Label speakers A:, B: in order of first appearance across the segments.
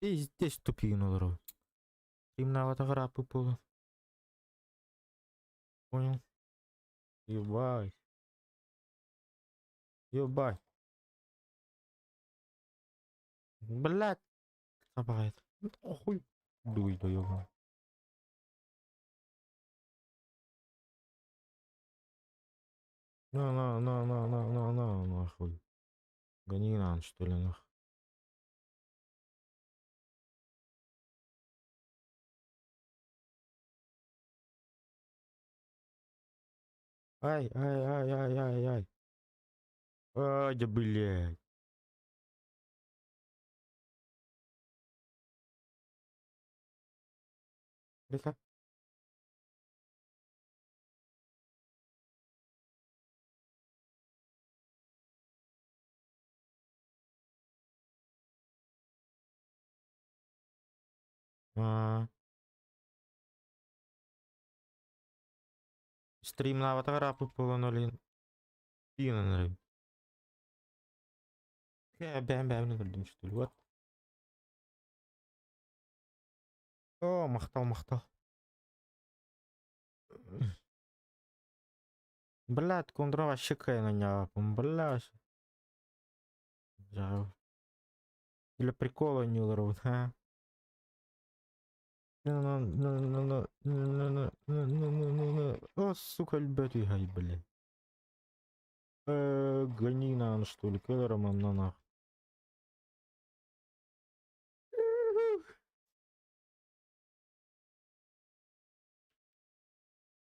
A: Здесь тупик на. Темновато храпы было. Понял? Ебать. Ебать. Блядь. Собрать. Хуй. Дуй, да ёбаный. На, нахуй. Гони нан, что ли, нахуй. Ай. Ай, да блядь. Это? Стрим на аватара попало 0. Я бәм кірдім, что ли, вот. О, мақтал. Блядь, кондра вообще кайна не апым, блядь. Для прикола не урод, а? О, сука, любят играй, блядь. Гони нан, что ли, кэлэром на нах.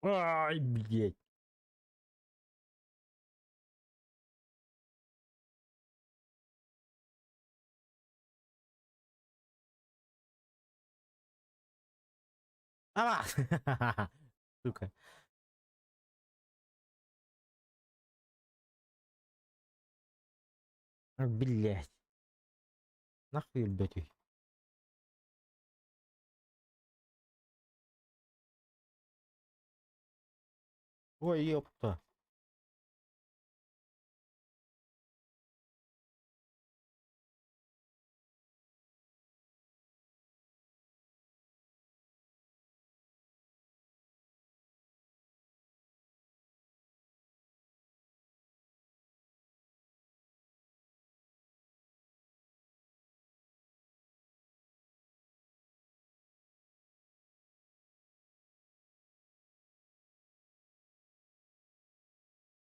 A: Ай, блядь. Ава! Сука. Блядь. Нахуй, блядь. Ой, ёпта.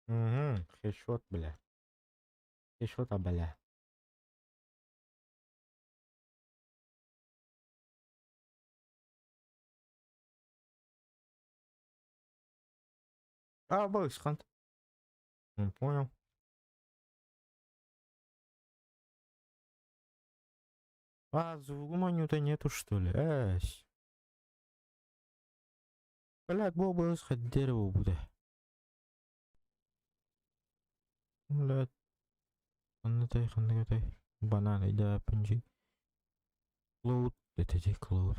A: Угу, хедшот, бля. Хедшота, бля. А, бокс, хант. Понял. А, звука нету, что ли? Эсь. Блядь, боба, сходи дерево будет. Блядь. Ханнатай. Бананы, да, пунжи. Клоуд. Это где клоуд?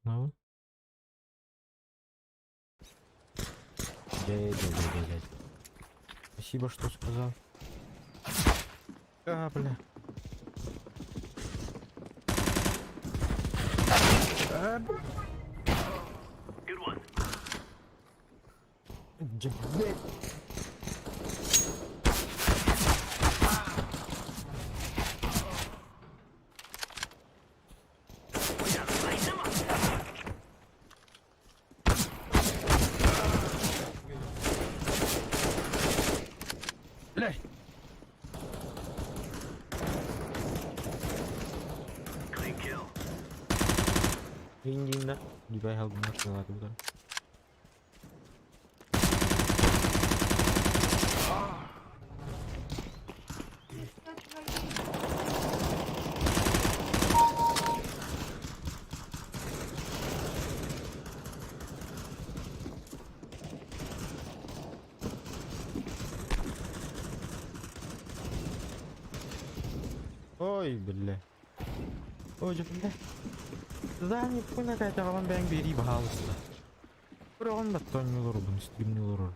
A: Клоуд. Дядь. Спасибо, что сказал. А, бля. Блядь. Блядь. Hindi na. Di ba help mo sa lahat ito? Ой, бля. Ой, бля. Задание пуна какая-то вам бэнг бери, пожалуйста. Бұрын баттан не olur bunu stream не olur.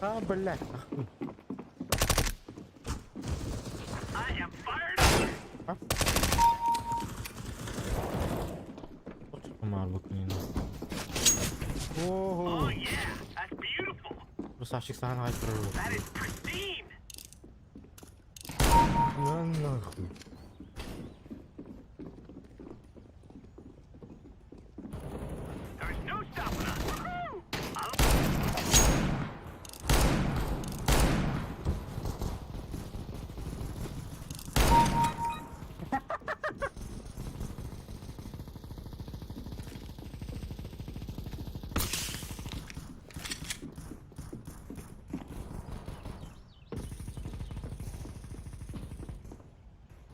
A: Belah.
B: I am fired up.
A: Hah? Kok makhluk ini?
B: Oh
A: Oh,
B: yeah, that's beautiful.
A: terus asik sana hyper.
B: That is pristine.
A: Mana?
B: There's no stopping us. Woohoo!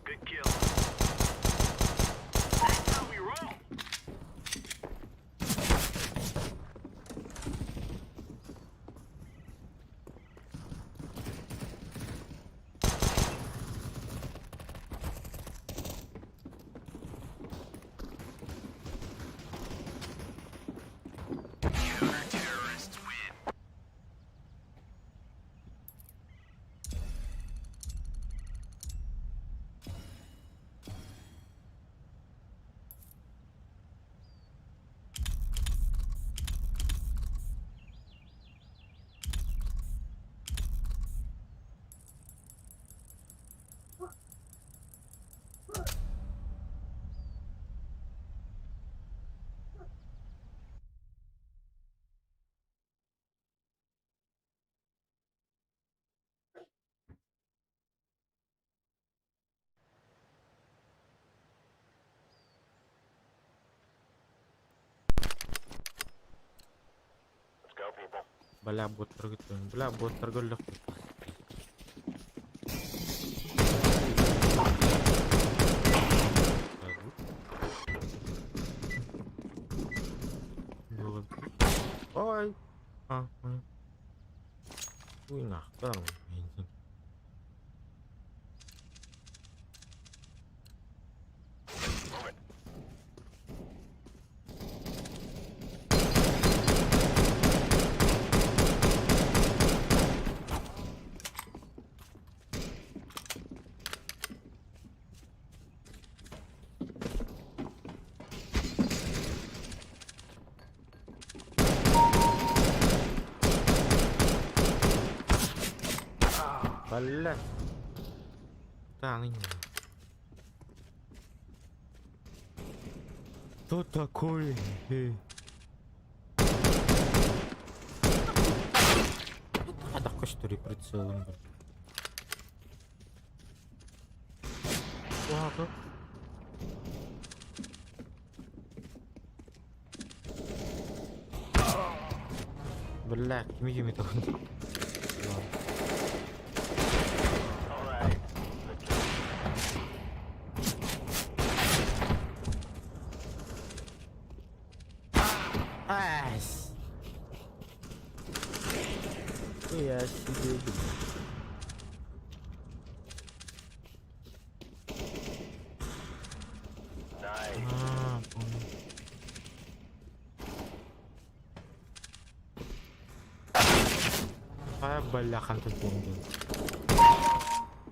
B: Good kill. That's how we roll. Terrorists win. Let's go, people.
A: Belah bot gitu. Belah bot tergolok. Oi. Ah. Wih, nakal. Belah. Tangannya. Tuh cool. Ada костюри прицелом. Wah, kok. Belah, kimi tuh.
B: Alright.
A: As. Iya sih dia.
B: Nice.
A: Kaya balakan tuh dun.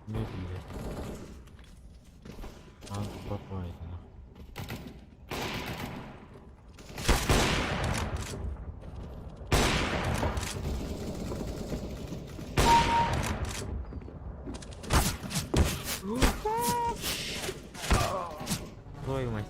A: Ini dia. Apa itu? Oi, mas.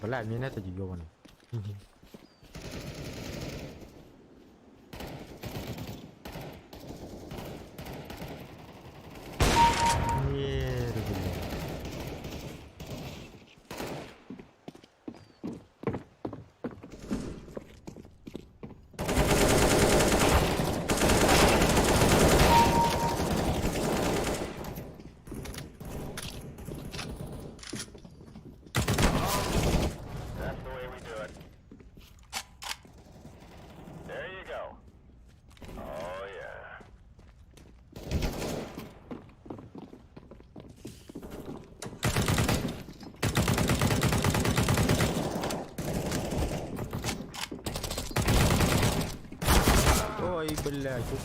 A: Wala, mina ta jiyo wani.
B: That's the way we do it.
A: блядь, ух.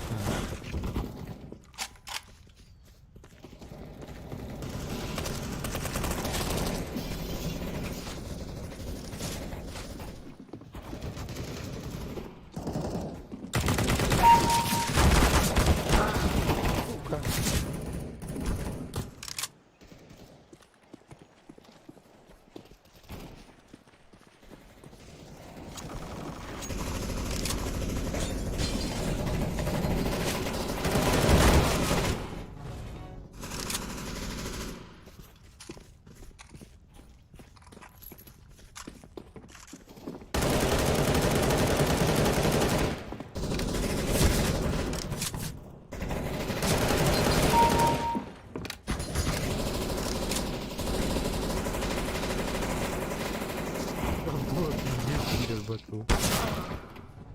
A: Сука.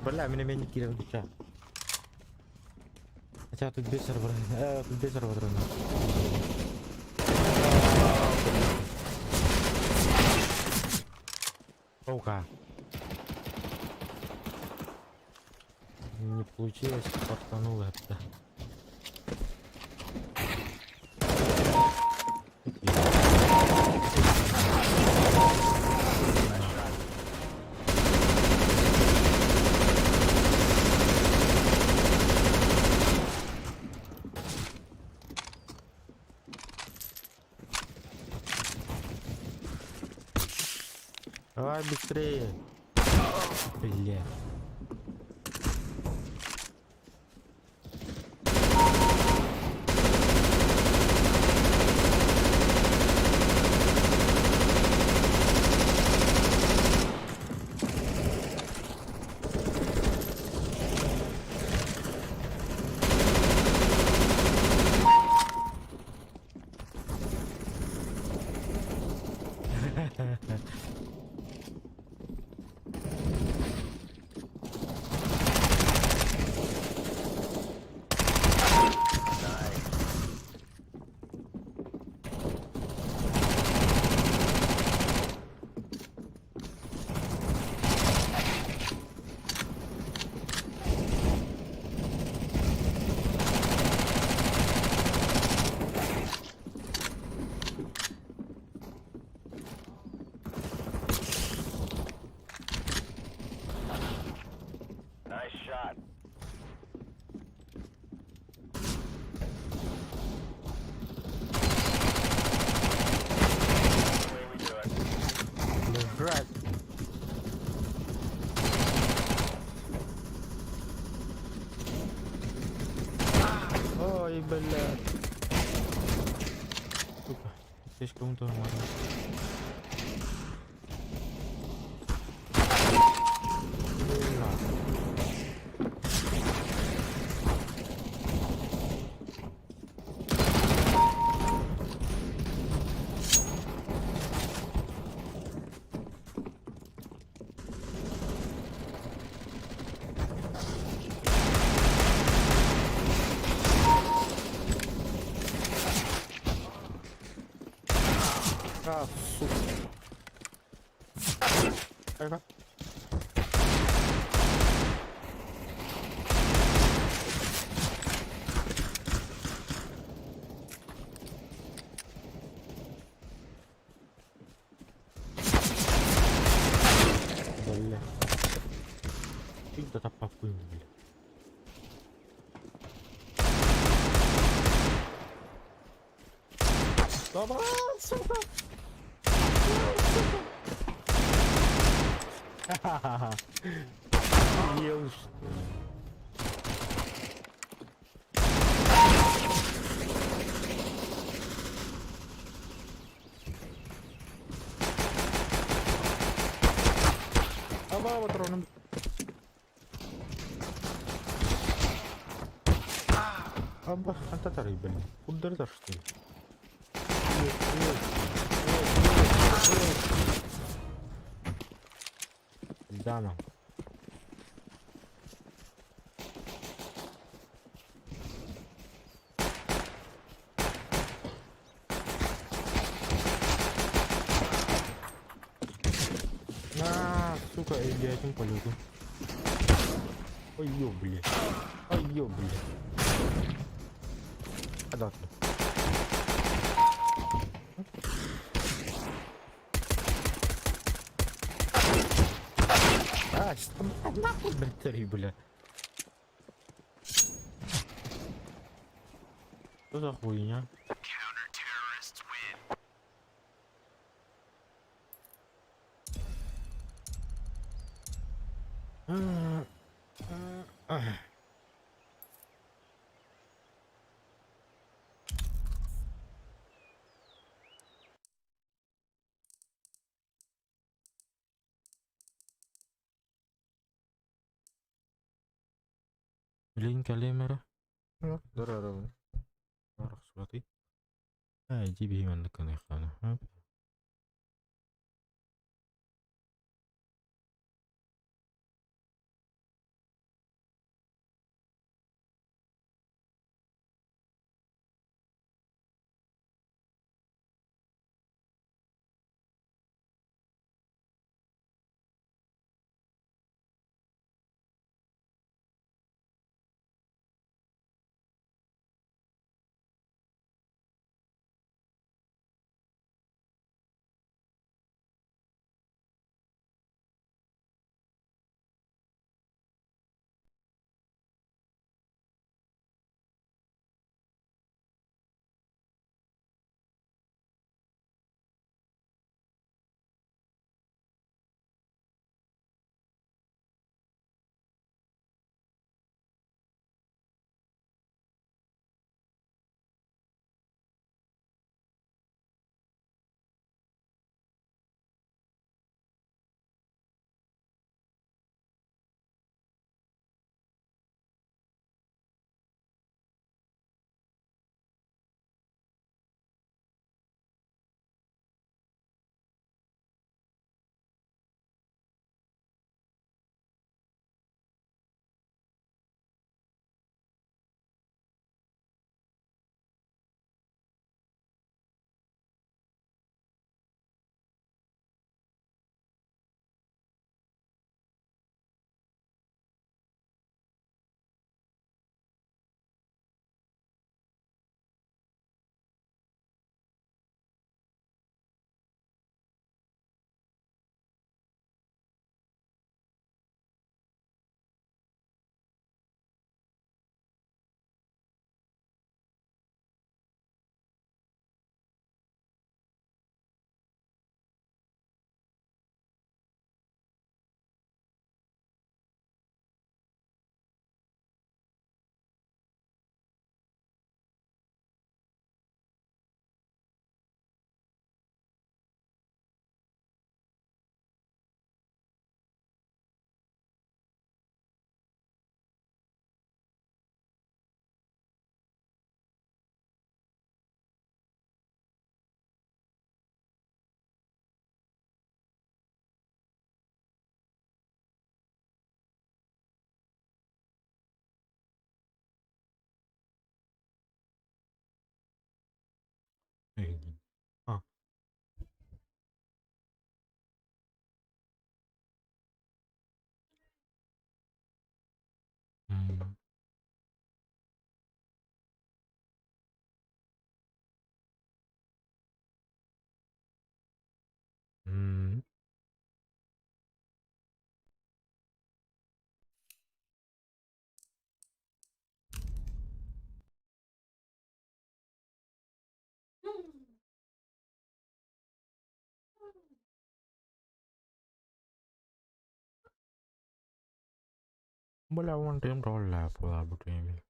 A: Бля, меня не кидал дича. Хотя тут без сервера. Тут без сервера. Паука. Не получилось, подтонул это. Давай быстрее. Бля.
B: Nice shot. The way we do it.
A: Лежать. Ой, блядь. Сука, здесь кому-то можно. А, сука. Ага. Бля. Всегда попыл, бля. Давай, сука. Ха-ха-ха. Ел, что ли? А патроном. Аба, татары, блин. Удардар, что ли? Да, нам. На, сука, я этим полету. Ой, ёбля. Ой, ёбля. Куда ты? А, что нахуй, батареи, бля. Что за хуйня? Блин, калемера. Здорово. Здорово, смотри. Иди бей на канехана. А. М. М. Бля, вон тем роля пula бутеми.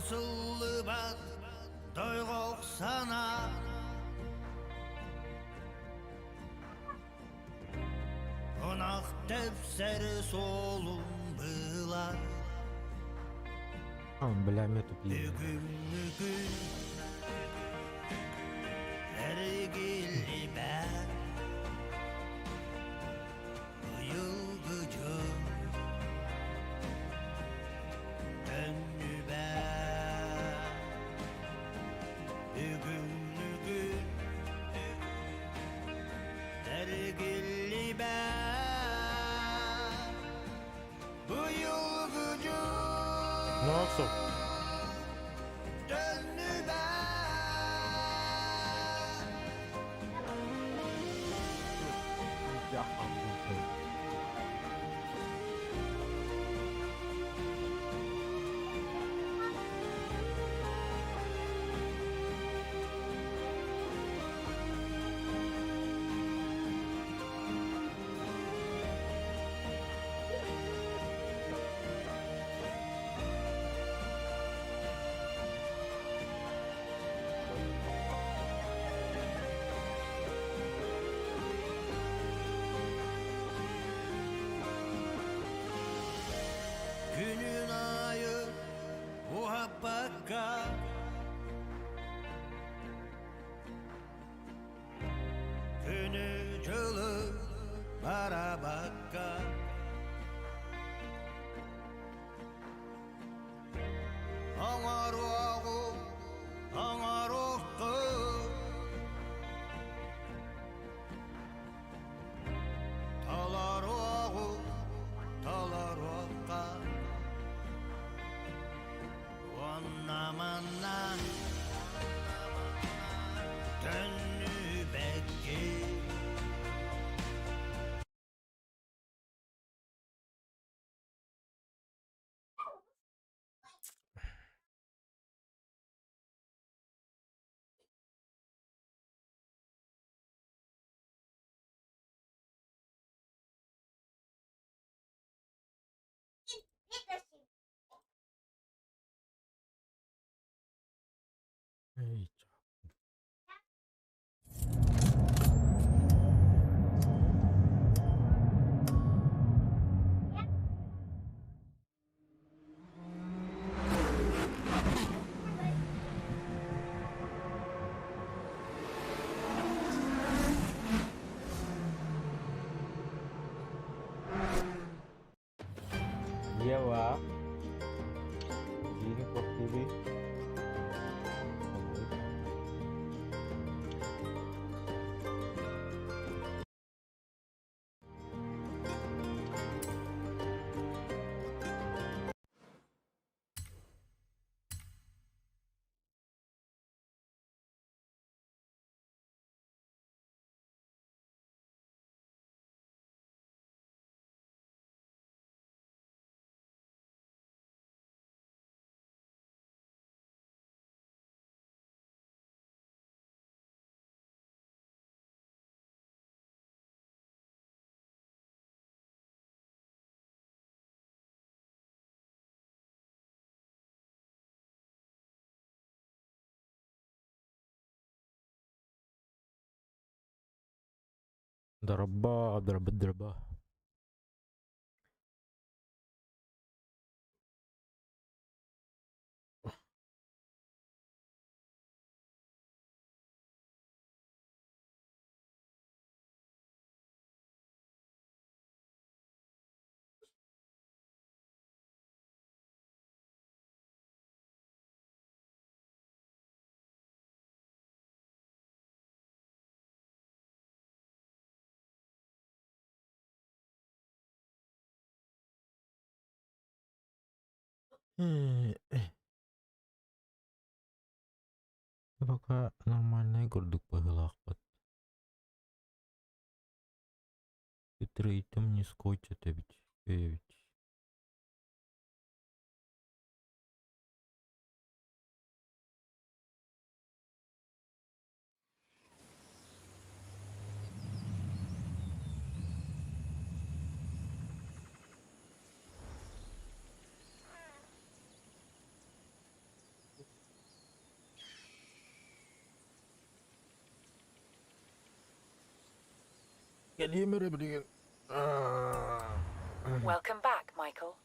C: Osıllı bak doyğuk sana Onak tefseri solum bılar
A: Tamam bilemiyordum iyi.
C: Bugün Ergili ben Yılgıcım Döndü ben Bugün Ergili ben Bu yılgıcım
A: Nasıl?
C: Döndü ben
A: Ya ampul.
C: Günün ayı muhabbaka Günü cılı para bakka Anar oğu, anar oğu Talar oğu, talar oğu Anlamandan Dönü bekki
A: Ey, iya wa. Ini kok TV. Дрова, дрова, дрова. Apakah namanya gorduk bahulakbat? Фитри там не скотчат, ведь. Geliyor beri.
D: Welcome back, Michael.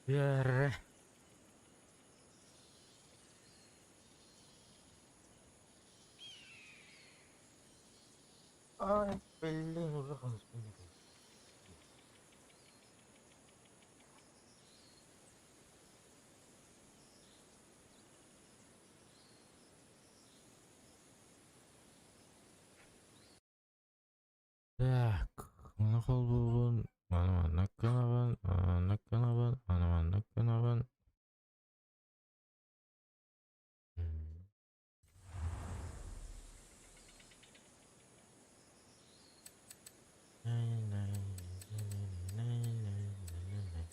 A: Biar. Ay, feeling udah kan sebenarnya. Ya, mana kalau mana-mana kenalan, mana kenalan, mana-mana kenalan. Hmm. Nay, nay, nay, nay, nay, nay, nay.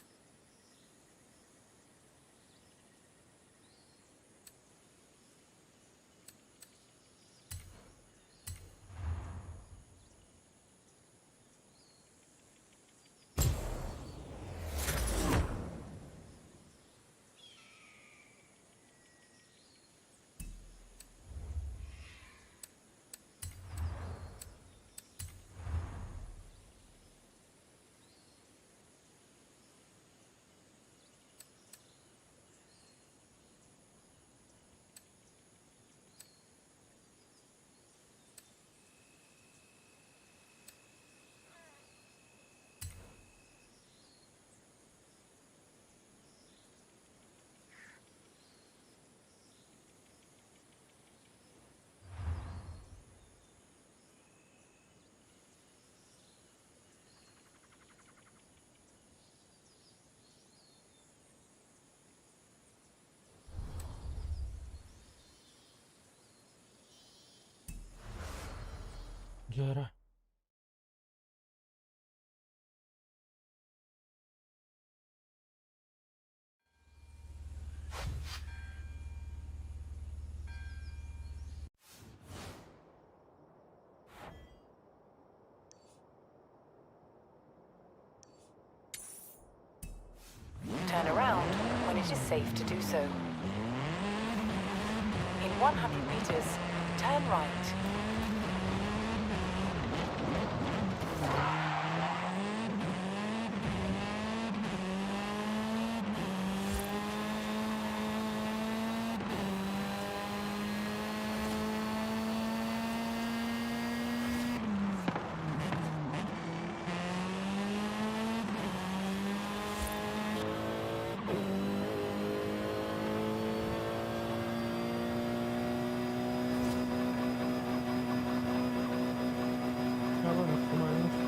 A: Jarah.
D: safe to do so. In 100 meters, turn right.
A: Kenapa nggak kemana sih?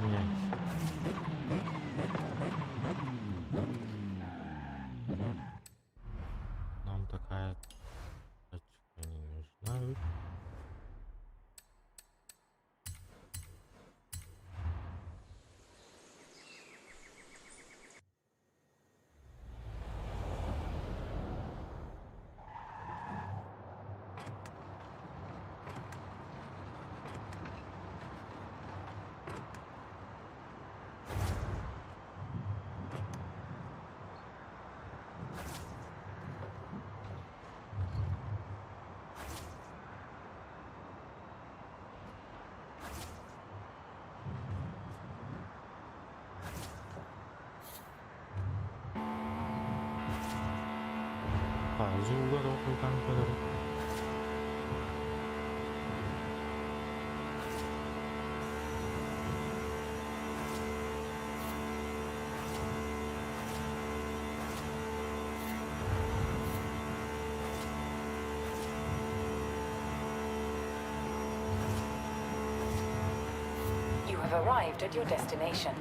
A: Iya. Нам такая тачка не нужна. Tahu juga kalau bukan dari
D: You have arrived at your destination.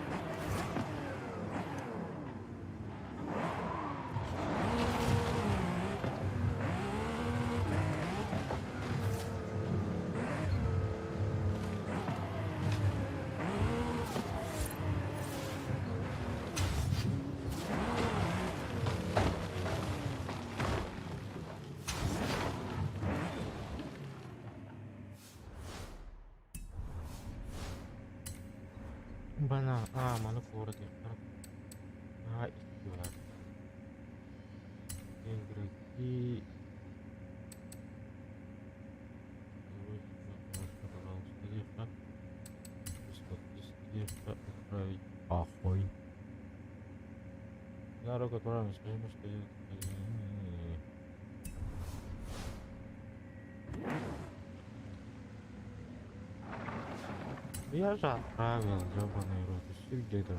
A: mana город ya? Itulah игроки. Отправить похуй. Народ, который скажем, что я же отправил, ёбаный рот, и где там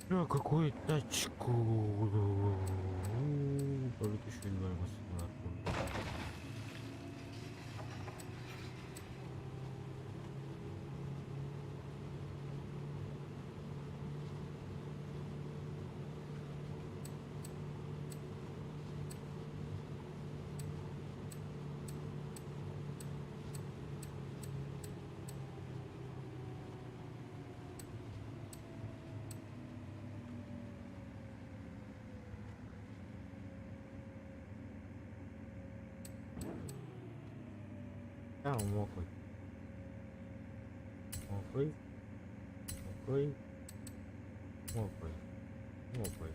A: что? Я какую тачку? Только еще два машины. Мокрый. Мокрый. Мокрый. Мокрый. Мокрый.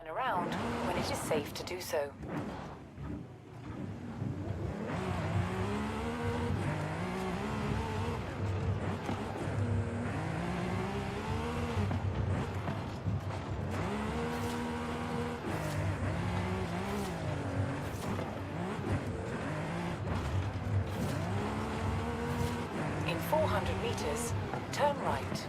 D: Turn around when it is safe to do so. In 400 meters, turn right.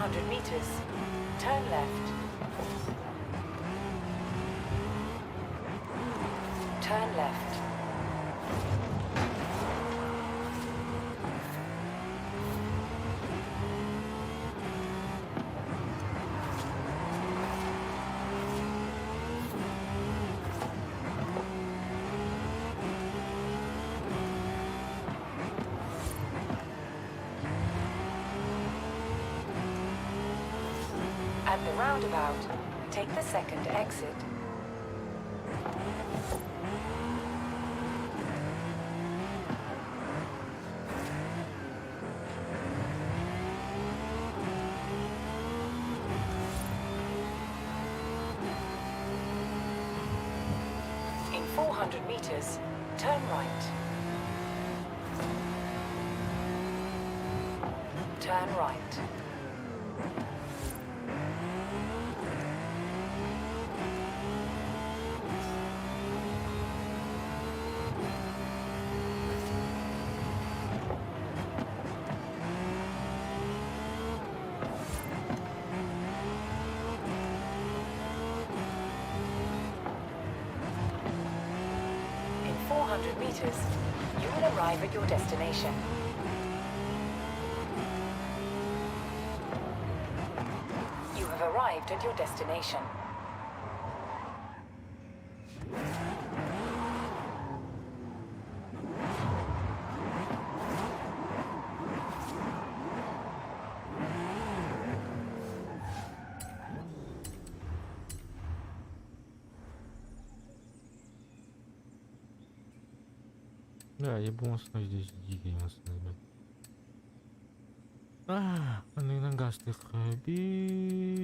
D: 400 meters, turn left. Turn left. At the roundabout, take the second exit. In 400 meters, turn right. Turn right. In 400 meters, you will arrive at your destination. You have arrived at your destination.
A: Да, ебонство здесь дикий наследие. Они на газ ты хаби.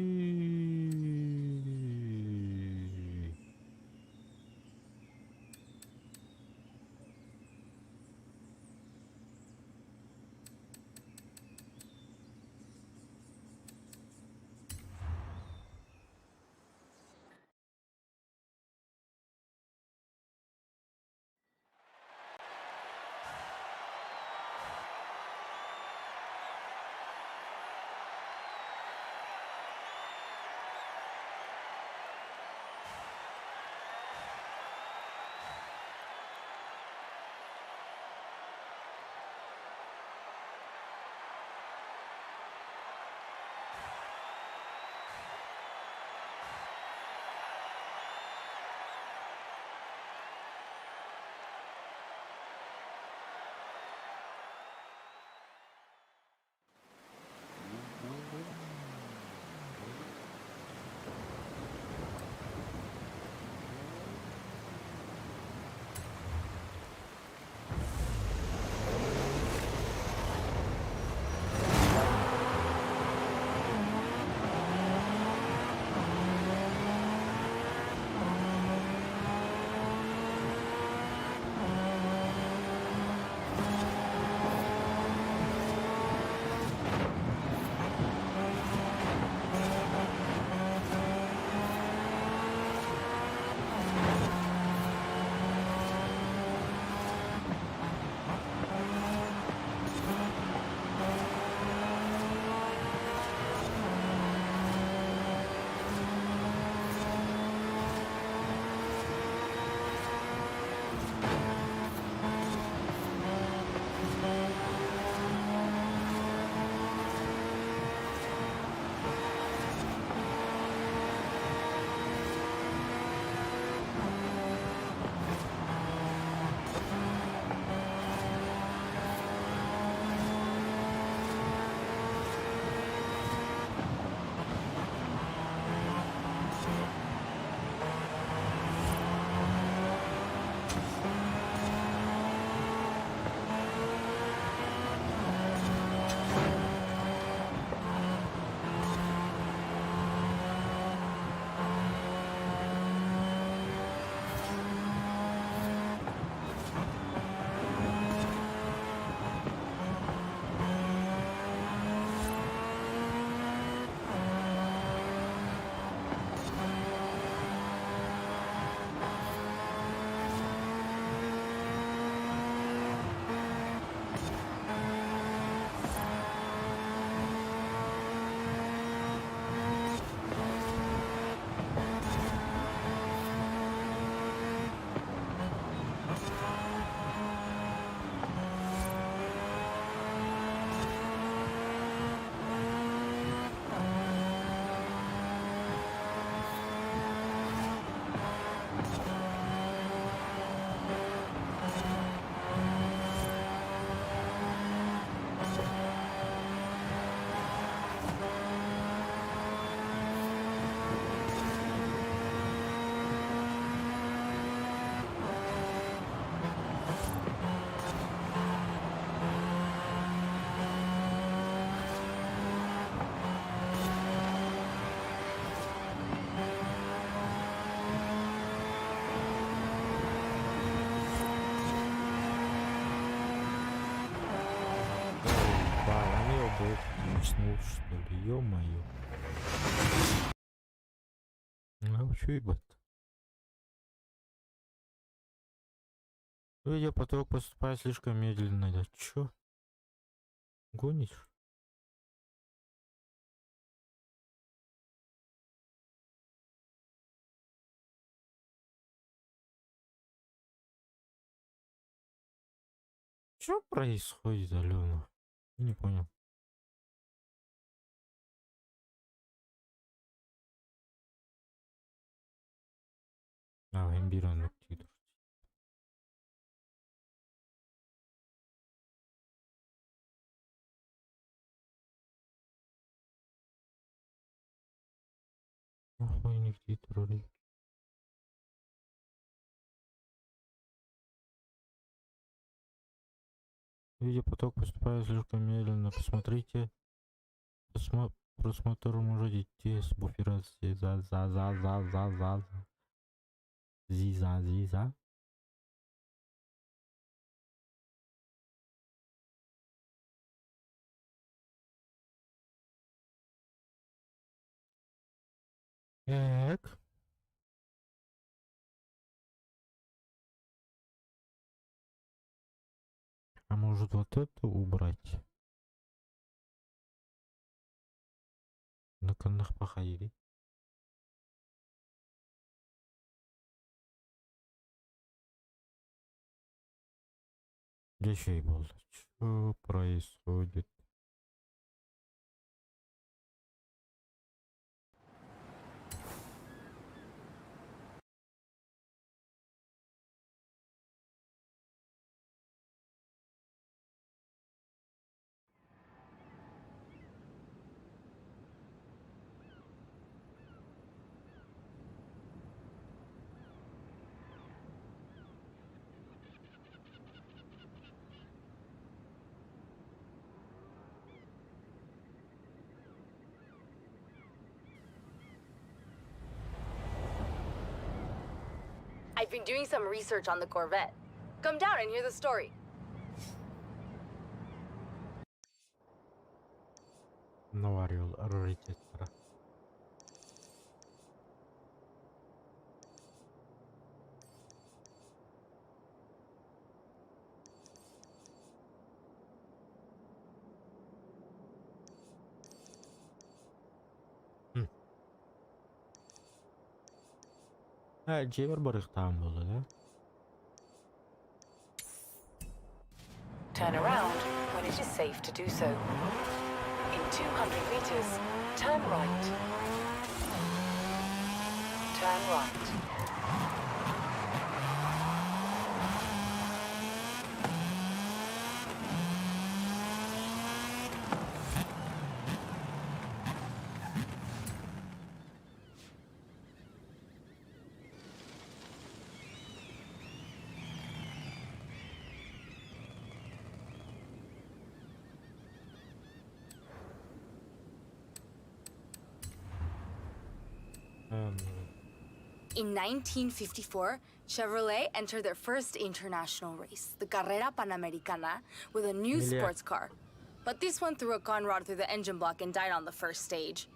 A: Уснул, что ли? Ё-моё. А чё, ебать? Видеопоток поступает слишком медленно. Да чё? Гонишь? Что происходит, Алена? Не понял. Имбирный титр. Охуенный титр. Видеопоток поступает слишком медленно. Посмотрите. Просмотр может идти с буфера зиза. Так. А может вот это убрать? На канах походили. Еще и было. Что происходит?
E: I've been doing some research on the Corvette. Come down and hear the story.
A: Наварил раритетера. Джевер барыхтан было, да?
D: Turn around when it is safe to do so. In 200 meters, turn right. Turn right.
E: In 1954, Chevrolet entered their first international race, the Carrera Panamericana, with a new sports car. But this one threw a conrod through the engine block and died on the first stage.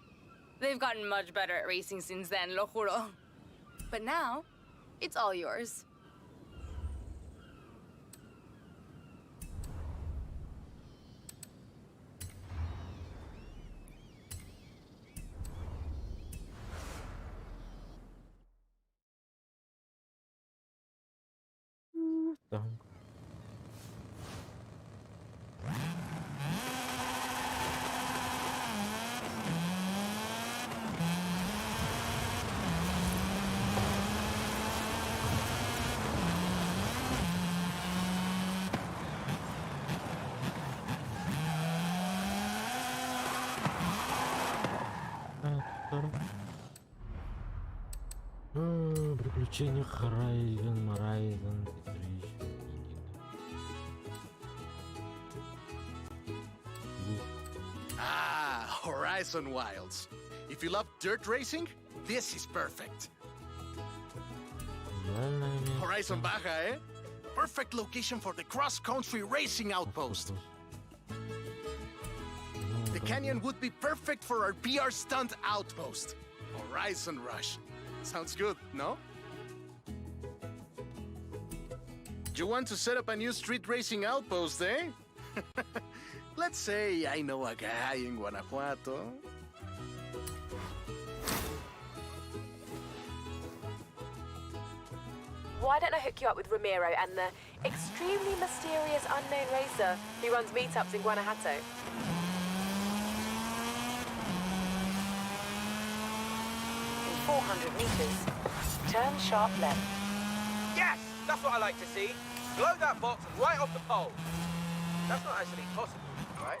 E: They've gotten much better at racing since then, lo juro. But now, it's all yours.
A: Там. Приключения Horizon.
F: Ah, Horizon Wilds. If you love dirt racing, this is perfect. Horizon Baja, eh? Perfect location for the cross-country racing outpost. The canyon would be perfect for our PR stunt outpost. Horizon Rush. Sounds good, no? You want to set up a new street racing outpost, eh? Let's say I know a guy in Guanajuato.
G: Why don't I hook you up with Ramiro and the extremely mysterious unknown racer who runs meetups in Guanajuato?
D: In 400 meters, turn sharp left.
H: Yes! That's what I like to see. Blow that box right off the pole. That's not actually possible, right?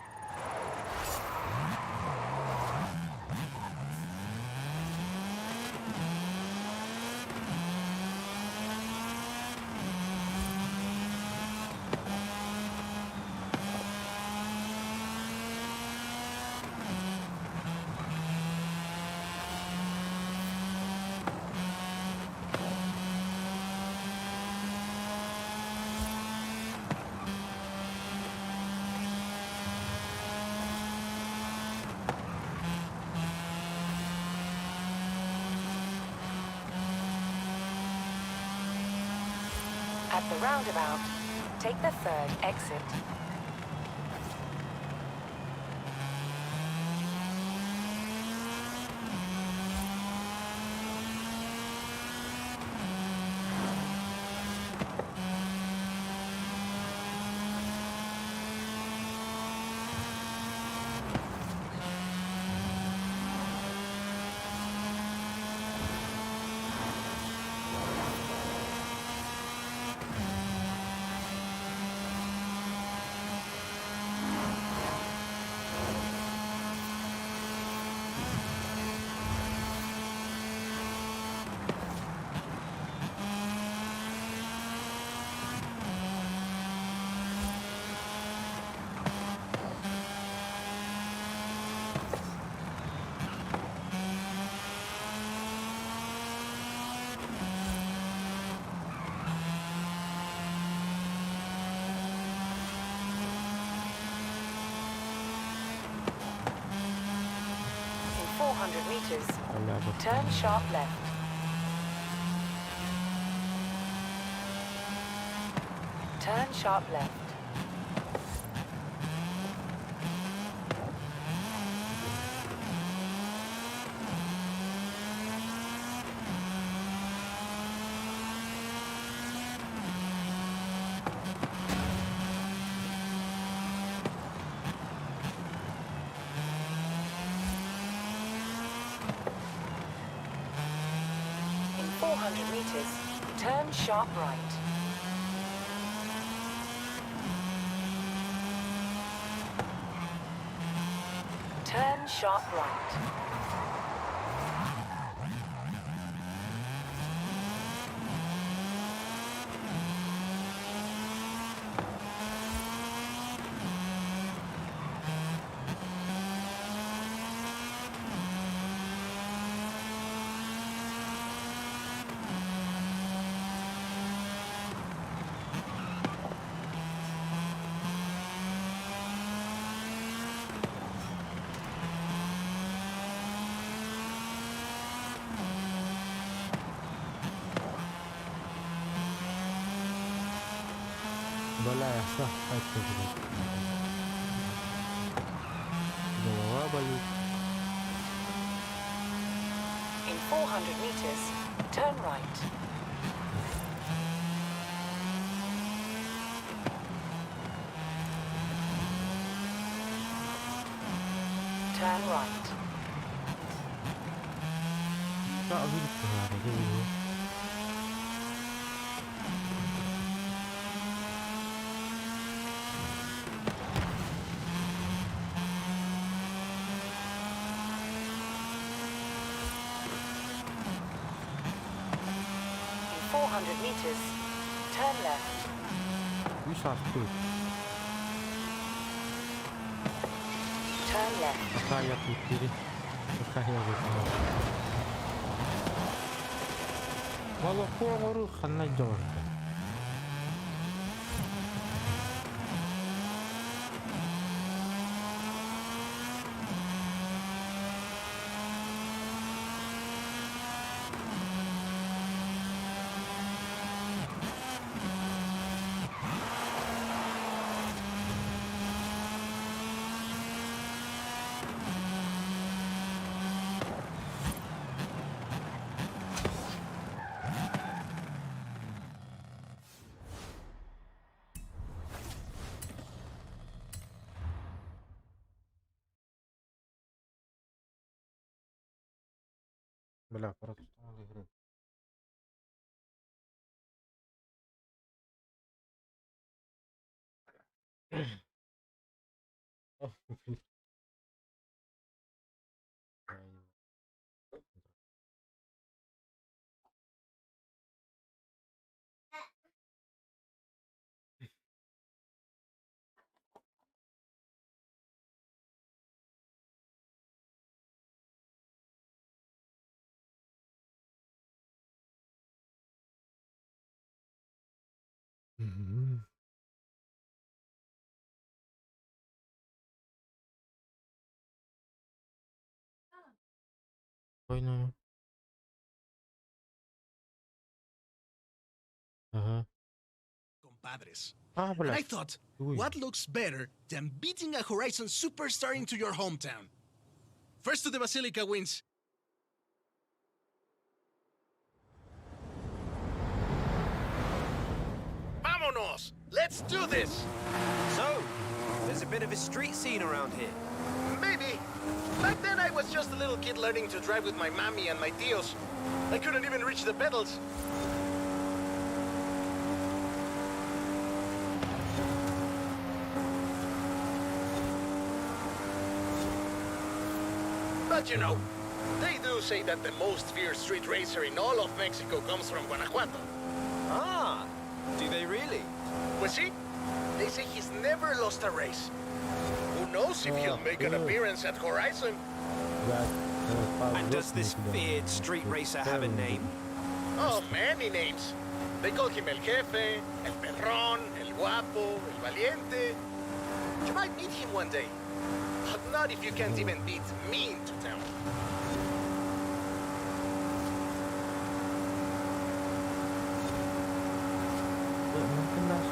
D: At the roundabout, take the third exit. In 400 meters, turn sharp left. Turn sharp left. In 400 meters, turn sharp right. Turn sharp right.
A: Balasa itu bawa balik.
D: In 400 meters, turn right. Turn right.
A: Tak gitu ada dulu.
D: In 400 meters, turn left.
A: Bisa tuh.
D: Turn left.
A: Kayak kiri. Kayak gitu. Walau kurang karena jauh. Бля, короче, там игры. Мгм. Спокойно. Ага.
C: Compadres.
A: А,
C: And
A: бля.
C: I thought,
A: Ui.
C: what looks better than beating a Horizon superstar into your hometown? First to the Basilica wins.
F: Vámonos! Let's do this!
H: So, there's a bit of a street scene around here.
F: Maybe. Back then I was just a little kid learning to drive with my mommy and my tios. I couldn't even reach the pedals. But you know, they do say that the most fierce street racer in all of Mexico comes from Guanajuato.
H: Ah, do they really?
F: Pues sí, they say he's never lost a race. Who knows if he'll make an appearance at Horizon?
H: And does this feared street racer have a name?
F: Oh, many names. They call him El Jefe, El Perrón, El Guapo, El Valiente. You might meet him one day. But not if you can't even beat me into town.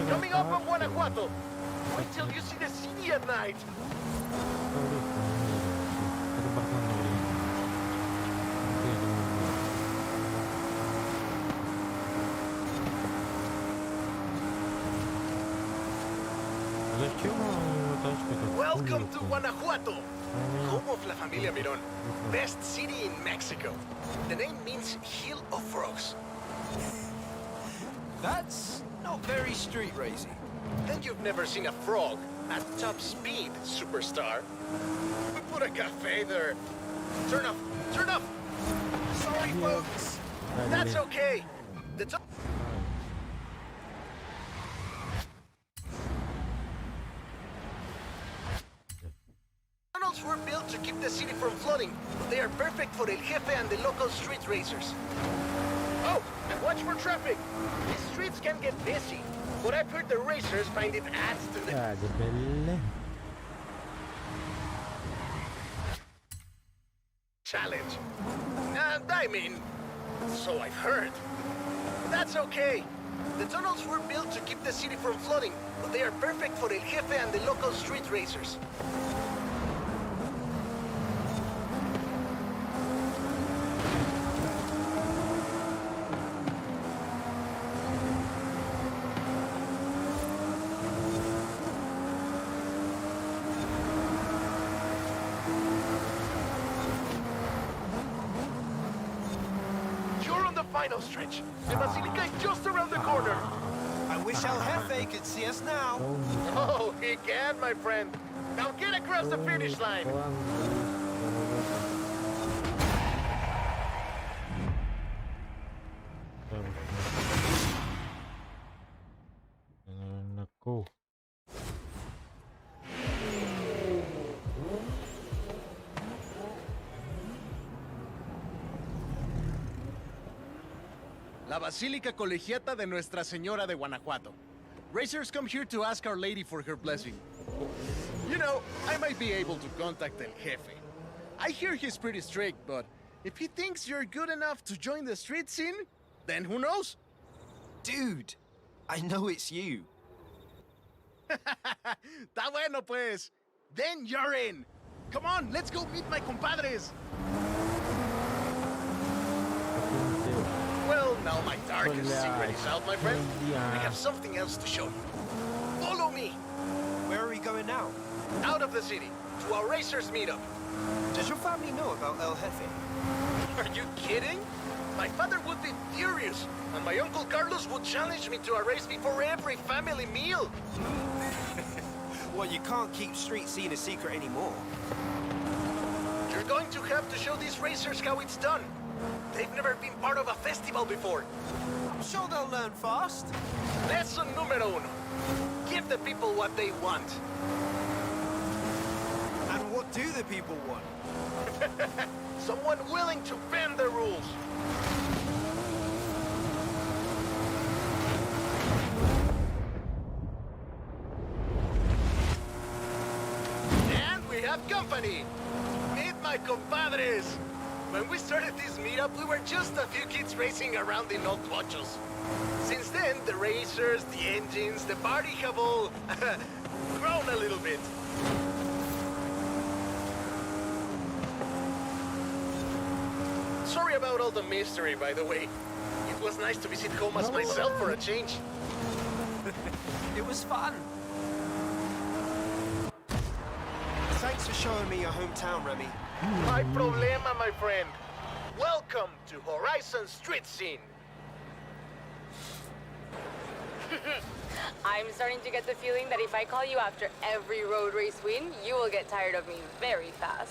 F: Coming up from Guanajuato. Wait till you see the city at night. Welcome to Guanajuato, home of La Familia Mirón, best city in Mexico. The name means Hill of Frogs.
H: That's not very street racy.
F: Then you've never seen a frog at top speed, superstar. We put a cafe there. Turn off, turn off. Sorry, folks. That's okay. The tunnels were built to keep the city from flooding. They are perfect for El Jefe and the local street racers. Oh, and watch for traffic. These streets can get busy, but I've heard the racers find it adds to the challenge. And I mean, so I've heard. That's okay. The tunnels were built to keep the city from flooding, but they are perfect for El Jefe and the local street racers. You're on the final stretch. The Basilica is just around the corner.
H: I wish El Jefe could see us now.
F: Oh, he can, my friend. Now get across the finish line. La Basílica Colegiata de Nuestra Señora de Guanajuato. Racers come here to ask Our Lady for her blessing. You know, I might be able to contact El Jefe. I hear he's pretty strict, but if he thinks you're good enough to join the street scene, then who knows?
H: Dude, I know it's you.
F: Está bueno, pues. Then you're in. Come on, let's go meet my compadres. Well, now my darkest secret is out, my friend. I have something else to show you. Follow me.
H: Where are we going now?
F: Out of the city, to our racers meetup.
H: Does your family know about El Jefe?
F: Are you kidding? My father would be furious, and my Uncle Carlos would challenge me to a race before every family meal.
H: Well, you can't keep street scene a secret anymore.
F: You're going to have to show these racers how it's done. They've never been part of a festival before.
H: I'm sure they'll learn fast.
F: Lesson numero uno. Give the people what they want.
H: And what do the people want?
F: Someone willing to bend the rules. And we have company. Meet my compadres. When we started this meetup, we were just a few kids racing around in old cochos. Since then, the racers, the engines, the party have all grown a little bit. Sorry about all the mystery, by the way. It was nice to visit Comas myself for a change.
H: It was fun. Thanks for showing me your hometown, Remy.
F: My problema, my friend. Welcome to Horizon Street Scene.
E: I'm starting to get the feeling that if I call you after every road race win, you will get tired of me very fast.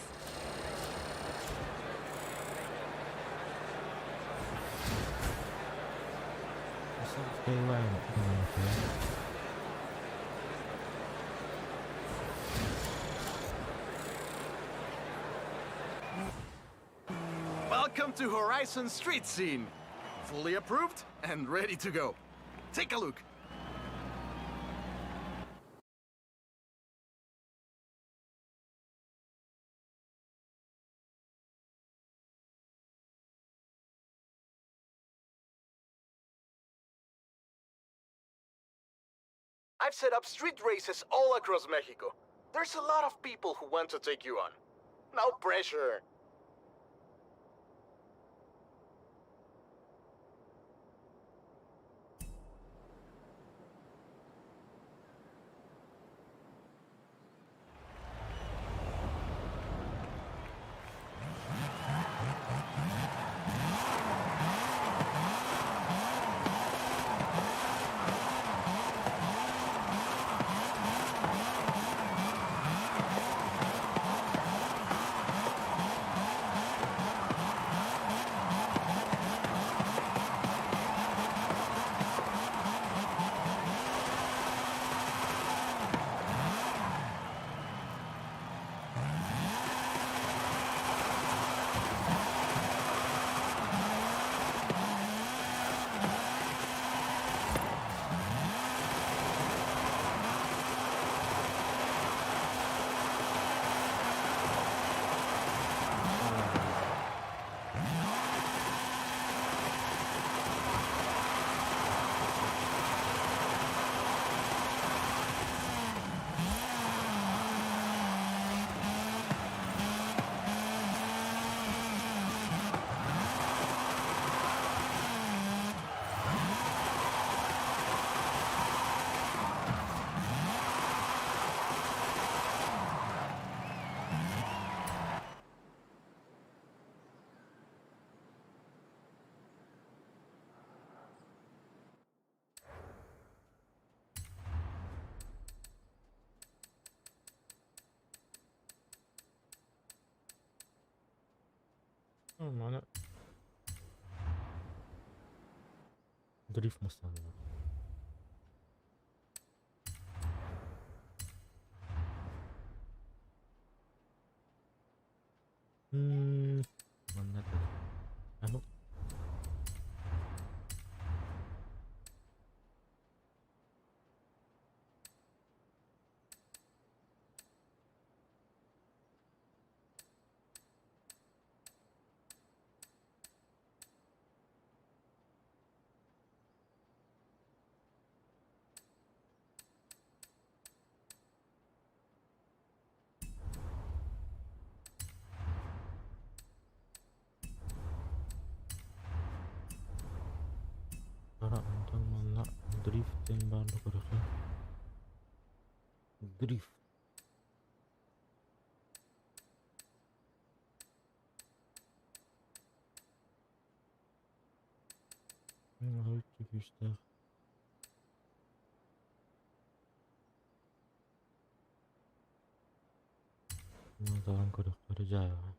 F: Welcome to Horizon Street Scene. Fully approved and ready to go. Take a look. I've set up street races all across Mexico. There's a lot of people who want to take you on. No pressure.
A: Mana drift mı sanırım? Mana tuh? Anu cara untuk mana drift yang baru kerja drift Heute güçler. 다른 거를 버리자요.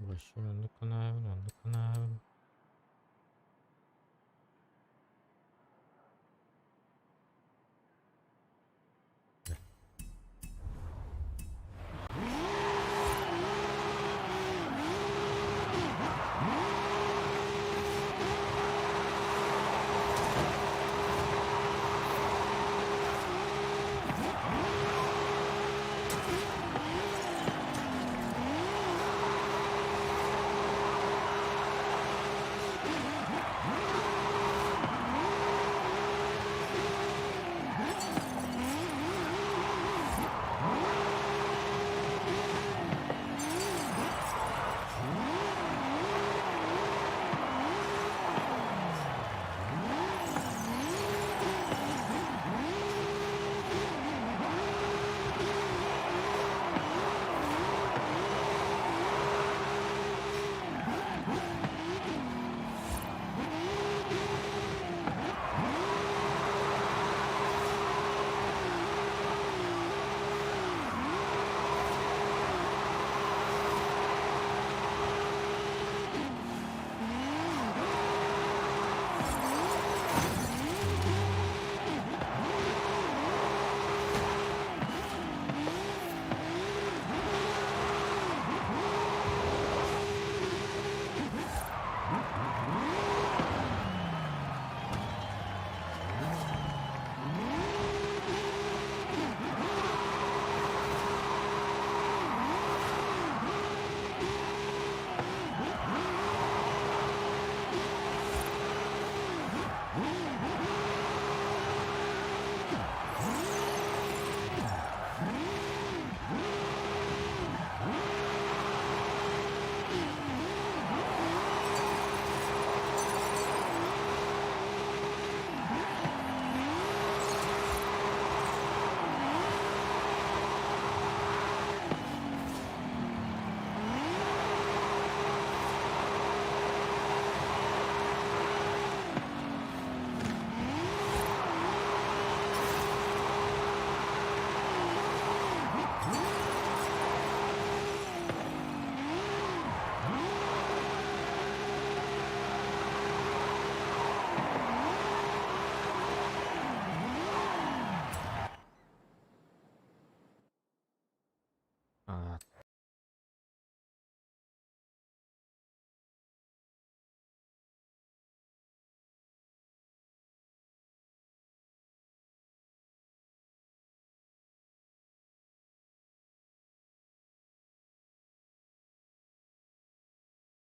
A: Başım yandık kanayım, yandık kanayım.